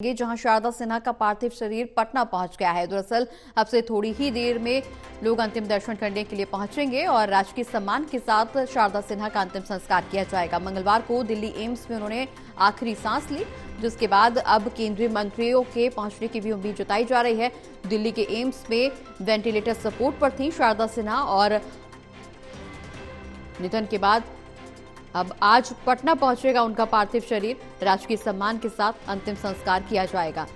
जहां शारदा सिन्हा का पार्थिव शरीर पटना पहुंच गया है। दरअसल अब से थोड़ी ही देर में लोग अंतिम दर्शन करने के लिए पहुंचेंगे और राजकीय सम्मान के साथ शारदा सिन्हा का अंतिम संस्कार किया जाएगा। मंगलवार को दिल्ली एम्स में उन्होंने आखिरी सांस ली, जिसके बाद अब केंद्रीय मंत्रियों के पहुंचने की भी उम्मीद जताई जा रही है। दिल्ली के एम्स में वेंटिलेटर सपोर्ट पर थी शारदा सिन्हा और निधन के बाद अब आज पटना पहुंचेगा उनका पार्थिव शरीर। राजकीय सम्मान के साथ अंतिम संस्कार किया जाएगा।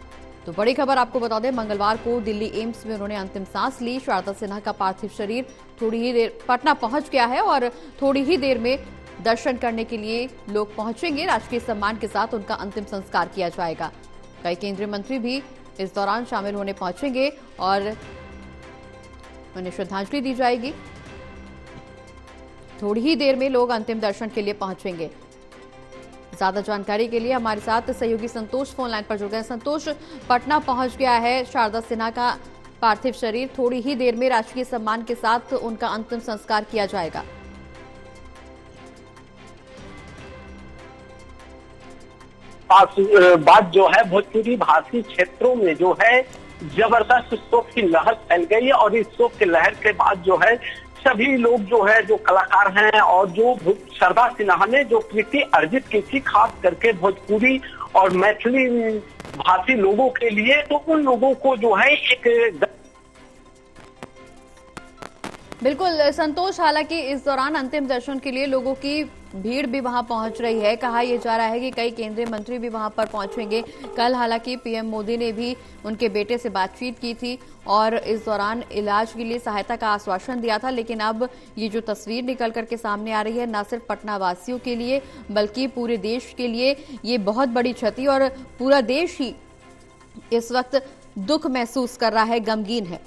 तो बड़ी खबर आपको बता दें, मंगलवार को दिल्ली एम्स में उन्होंने अंतिम सांस ली। शारदा सिन्हा का पार्थिव शरीर थोड़ी ही देर पटना पहुंच गया है और थोड़ी ही देर में दर्शन करने के लिए लोग पहुंचेंगे। राजकीय सम्मान के साथ उनका अंतिम संस्कार किया जाएगा। कई केंद्रीय मंत्री भी इस दौरान शामिल होने पहुंचेंगे और उन्हें श्रद्धांजलि दी जाएगी। थोड़ी ही देर में लोग अंतिम दर्शन के लिए पहुंचेंगे। ज्यादा जानकारी के लिए हमारे साथ सहयोगी संतोष फोन लाइन पर जुड़ गए। संतोष, पटना पहुंच गया है शारदा सिन्हा का पार्थिव शरीर, थोड़ी ही देर में राजकीय सम्मान के साथ उनका अंतिम संस्कार किया जाएगा। बात जो है भोजपुरी भाषी क्षेत्रों में जो है जबरदस्त शोक की लहर फैल गई है और इस शोक की लहर के बाद जो है सभी लोग जो है जो कलाकार हैं और जो शारदा सिन्हा ने जो कीर्ति अर्जित की थी खास करके भोजपुरी और मैथिली भाषी लोगों के लिए, तो उन लोगों को जो है एक बिल्कुल संतोष, हालांकि इस दौरान अंतिम दर्शन के लिए लोगों की भीड़ भी वहां पहुंच रही है। कहा यह जा रहा है कि कई केंद्रीय मंत्री भी वहां पर पहुंचेंगे। कल हालांकि पीएम मोदी ने भी उनके बेटे से बातचीत की थी और इस दौरान इलाज के लिए सहायता का आश्वासन दिया था, लेकिन अब ये जो तस्वीर निकल करके सामने आ रही है, न सिर्फ पटना वासियों के लिए बल्कि पूरे देश के लिए ये बहुत बड़ी क्षति और पूरा देश ही इस वक्त दुख महसूस कर रहा है, गमगीन है।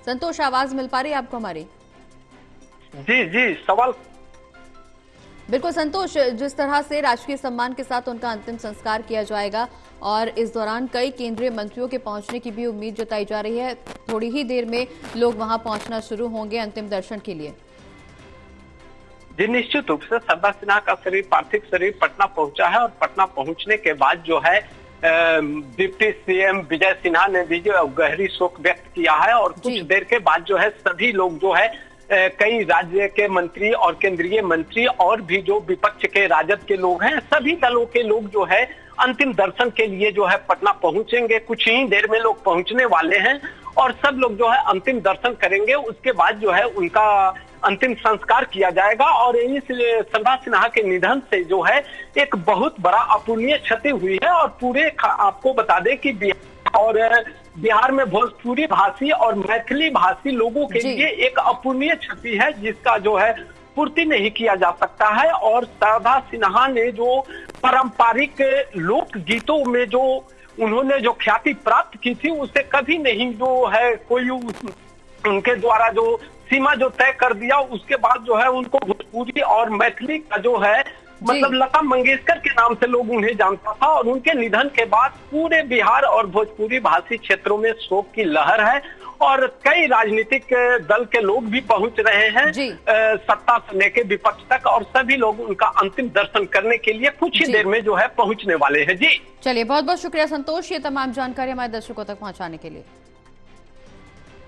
संतोष, आवाज मिल पा रही है आपको हमारी? जी सवाल बिल्कुल संतोष, जिस तरह से राजकीय सम्मान के साथ उनका अंतिम संस्कार किया जाएगा और इस दौरान कई केंद्रीय मंत्रियों के पहुंचने की भी उम्मीद जताई जा रही है। थोड़ी ही देर में लोग वहां पहुंचना शुरू होंगे अंतिम दर्शन के लिए। जी निश्चित रूप से शारदा सिन्हा का पार्थिव शरीर पटना पहुंचा है और पटना पहुंचने के बाद जो है डिप्टी सीएम विजय सिन्हा ने भी जो गहरी शोक व्यक्त किया है और कुछ देर के बाद जो है सभी लोग जो है कई राज्य के मंत्री और केंद्रीय मंत्री और भी जो विपक्ष के राजद के लोग हैं, सभी दलों के लोग जो है अंतिम दर्शन के लिए जो है पटना पहुंचेंगे। कुछ ही देर में लोग पहुंचने वाले हैं और सब लोग जो है अंतिम दर्शन करेंगे। उसके बाद जो है उनका अंतिम संस्कार किया जाएगा और इस शारदा सिन्हा के निधन से जो है एक बहुत बड़ा अपूरणीय क्षति हुई है और पूरे आपको बता दें कि बिहार में भोजपुरी भाषी और मैथिली भाषी लोगों के लिए एक अपूरणीय क्षति है, जिसका जो है पूर्ति नहीं किया जा सकता है। और शारदा सिन्हा ने जो पारंपरिक लोक गीतों में जो उन्होंने जो ख्याति प्राप्त की थी, उसे कभी नहीं जो है कोई उनके द्वारा जो सीमा जो तय कर दिया, उसके बाद जो है उनको भोजपुरी और मैथिली का जो है मतलब लता मंगेशकर के नाम से लोग उन्हें जानता था और उनके निधन के बाद पूरे बिहार और भोजपुरी भाषी क्षेत्रों में शोक की लहर है और कई राजनीतिक दल के लोग भी पहुंच रहे हैं सत्ता से लेकर विपक्ष तक और सभी लोग उनका अंतिम दर्शन करने के लिए कुछ ही देर में जो है पहुंचने वाले हैं। जी चलिए, बहुत बहुत शुक्रिया संतोष, ये तमाम जानकारी हमारे दर्शकों तक पहुंचाने के लिए।